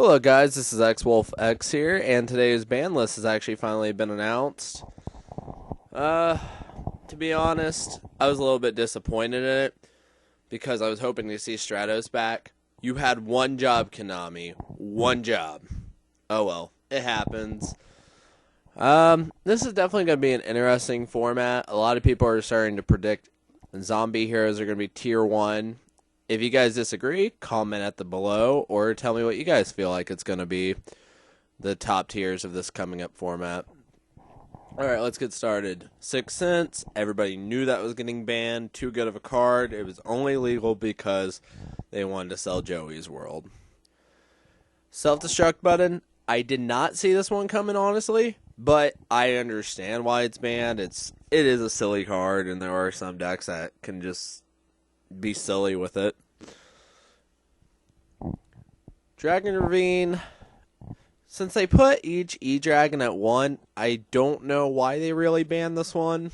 Hello guys, this is X Wolf X here, and today's ban list has actually finally been announced. Uh, to be honest, I was a little bit disappointed in it because I was hoping to see Stratos back. You had one job, Konami. One job. Oh well, it happens. This is definitely going to be an interesting format. A lot of people are starting to predict zombie heroes are going to be tier 1. If you guys disagree, comment at the below or tell me what you guys feel like it's going to be the top tiers of this coming up format. Alright, let's get started. Sixth Sense, everybody knew that was getting banned. Too good of a card. It was only legal because they wanted to sell Joey's World. Self-destruct button, I did not see this one coming, honestly, but I understand why it's banned. It is a silly card, and there are some decks that can just be silly with it. Dragon Ravine, since they put each E-Dragon at 1, I don't know why they really banned this one.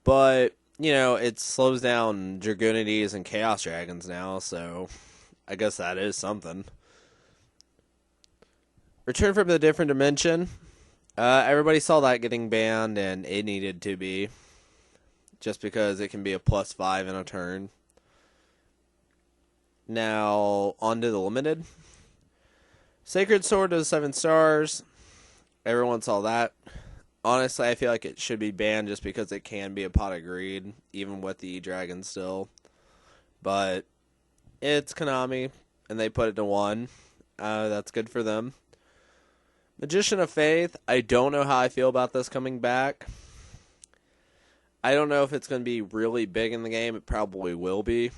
But, you know, it slows down Dragonities and Chaos Dragons now, so I guess that is something. Return from the Different Dimension. Everybody saw that getting banned, and it needed to be. Just because it can be a +5 in a turn. Now, on to the limited. Sacred Sword to 7 stars. Everyone saw that. Honestly, I feel like it should be banned just because it can be a pot of greed, even with the E-Dragon still. But it's Konami, and they put it to 1. That's good for them. Magician of Faith. I don't know how I feel about this coming back. I don't know if it's going to be really big in the game. It probably will be.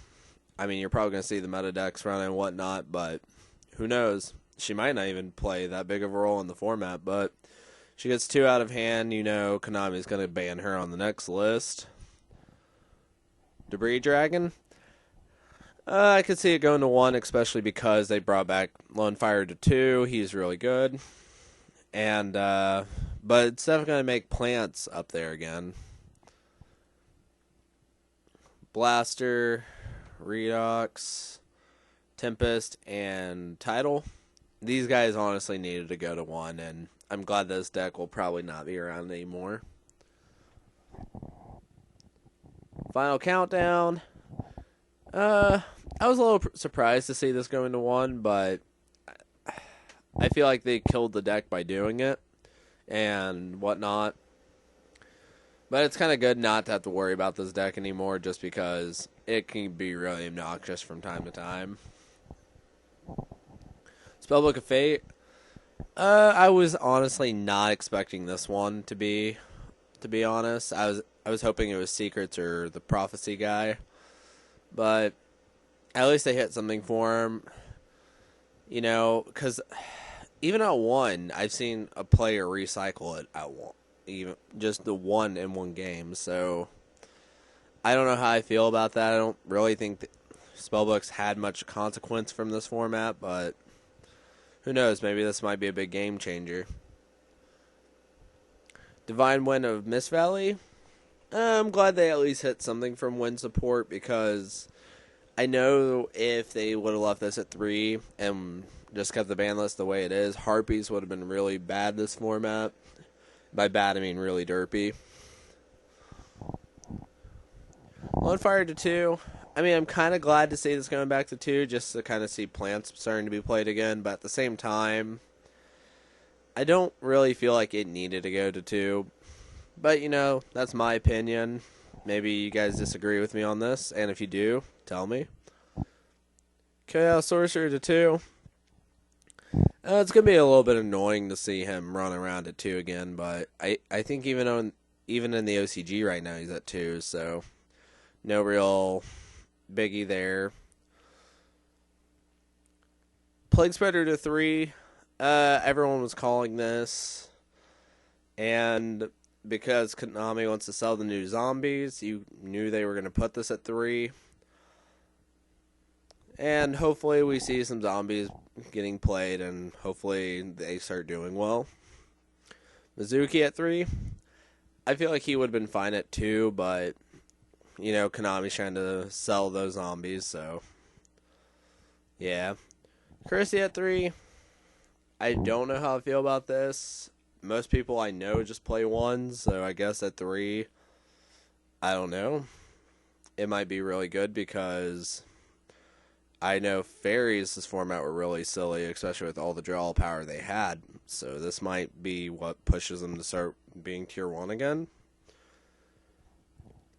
I mean, you're probably going to see the meta decks run and whatnot, but who knows? She might not even play that big of a role in the format, but she gets 2 out of hand. You know Konami's going to ban her on the next list. Debris Dragon. I could see it going to 1, especially because they brought back Lone Fire to 2. He's really good. And, but it's definitely going to make plants up there again. Blaster, Redox, Tempest, and Tidal. These guys honestly needed to go to 1, and I'm glad this deck will probably not be around anymore. Final Countdown. I was a little surprised to see this go into 1, but I feel like they killed the deck by doing it and whatnot. But it's kind of good not to have to worry about this deck anymore just because it can be really obnoxious from time to time. Spellbook of Fate. I was honestly not expecting this one to be honest. I was hoping it was Secrets or the Prophecy guy. But at least they hit something for him. You know, because even at 1, I've seen a player recycle it at 1. Even just the 1 in 1 game. So I don't know how I feel about that. I don't really think that Spellbooks had much consequence from this format, but who knows? Maybe this might be a big game changer. Divine Wind of Mist Valley. I'm glad they at least hit something from wind support because I know if they would have left this at 3 and just kept the ban list the way it is, Harpies would have been really bad this format. By bad, I mean really derpy. Lone Fire to 2. I mean, I'm kind of glad to see this going back to 2, just to kind of see plants starting to be played again. But at the same time, I don't really feel like it needed to go to 2. But, you know, that's my opinion. Maybe you guys disagree with me on this. And if you do, tell me. Chaos Sorcerer to 2. It's going to be a little bit annoying to see him run around at 2 again, but I think even in the OCG right now he's at 2, so no real biggie there. Plague Spreader to 3. Everyone was calling this, and because Konami wants to sell the new zombies, you knew they were going to put this at 3. And hopefully we see some zombies getting played, and hopefully they start doing well. Mizuki at 3. I feel like he would have been fine at 2, but, you know, Konami's trying to sell those zombies, so, yeah. Cursey at 3. I don't know how I feel about this. Most people I know just play ones, so I guess at 3, I don't know. It might be really good because I know fairies this format were really silly, especially with all the draw power they had. So this might be what pushes them to start being tier 1 again.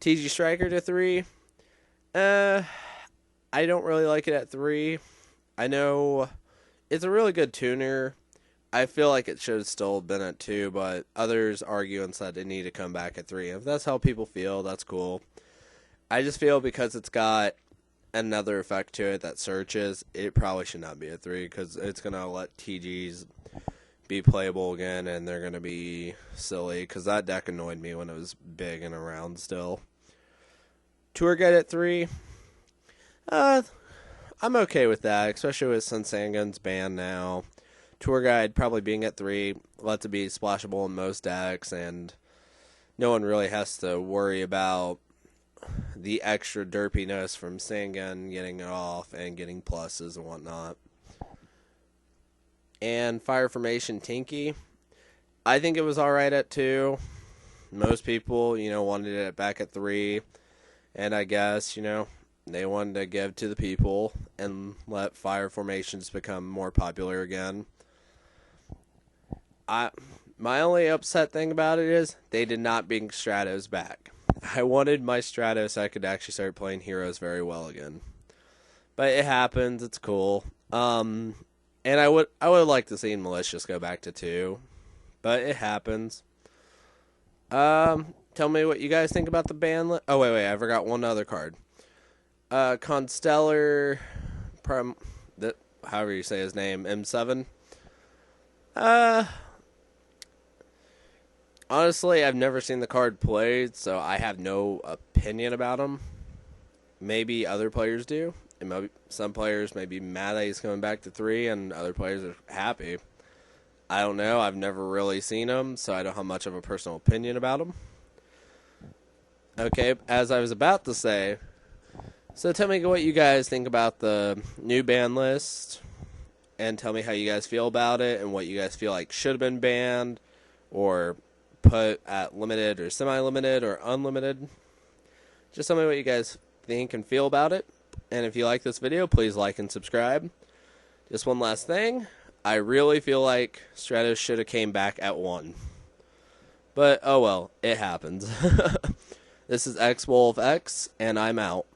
TG Striker to 3. I don't really like it at 3. I know it's a really good tuner. I feel like it should have still been at 2, but others argue and said it need to come back at 3. If that's how people feel, that's cool. I just feel because it's got another effect to it that searches, it probably should not be at 3 because it's going to let TGs be playable again and they're going to be silly because that deck annoyed me when it was big and around still. Tour Guide at 3. I'm okay with that, especially with Sansangan's banned now. Tour Guide probably being at 3 lets it be splashable in most decks, and no one really has to worry about the extra derpiness from Sangan getting it off and getting pluses and whatnot. And Fire Formation Tinky, I think it was alright at 2. Most people, wanted it back at 3, and I guess, they wanted to give to the people and let fire formations become more popular again. My only upset thing about it is they did not bring Stratos back. I wanted my Stratos so I could actually start playing heroes very well again. But it happens, it's cool. And I would like to see Malicious go back to 2. But it happens. Tell me what you guys think about the ban list. Oh wait, I forgot one other card. Constellar, however you say his name, M7. Honestly, I've never seen the card played, so I have no opinion about him. Maybe other players do. And maybe some players may be mad that he's coming back to 3, and other players are happy. I don't know. I've never really seen him, so I don't have much of a personal opinion about him. Okay, as I was about to say, so tell me what you guys think about the new ban list, and tell me how you guys feel about it, and what you guys feel like should have been banned, or put at limited, or semi-limited, or unlimited. Just tell me what you guys think and feel about it, and if you like this video, please like and subscribe. Just one last thing, I really feel like Stratos should have came back at 1. But, oh well, it happens. This is XWolfX, and I'm out.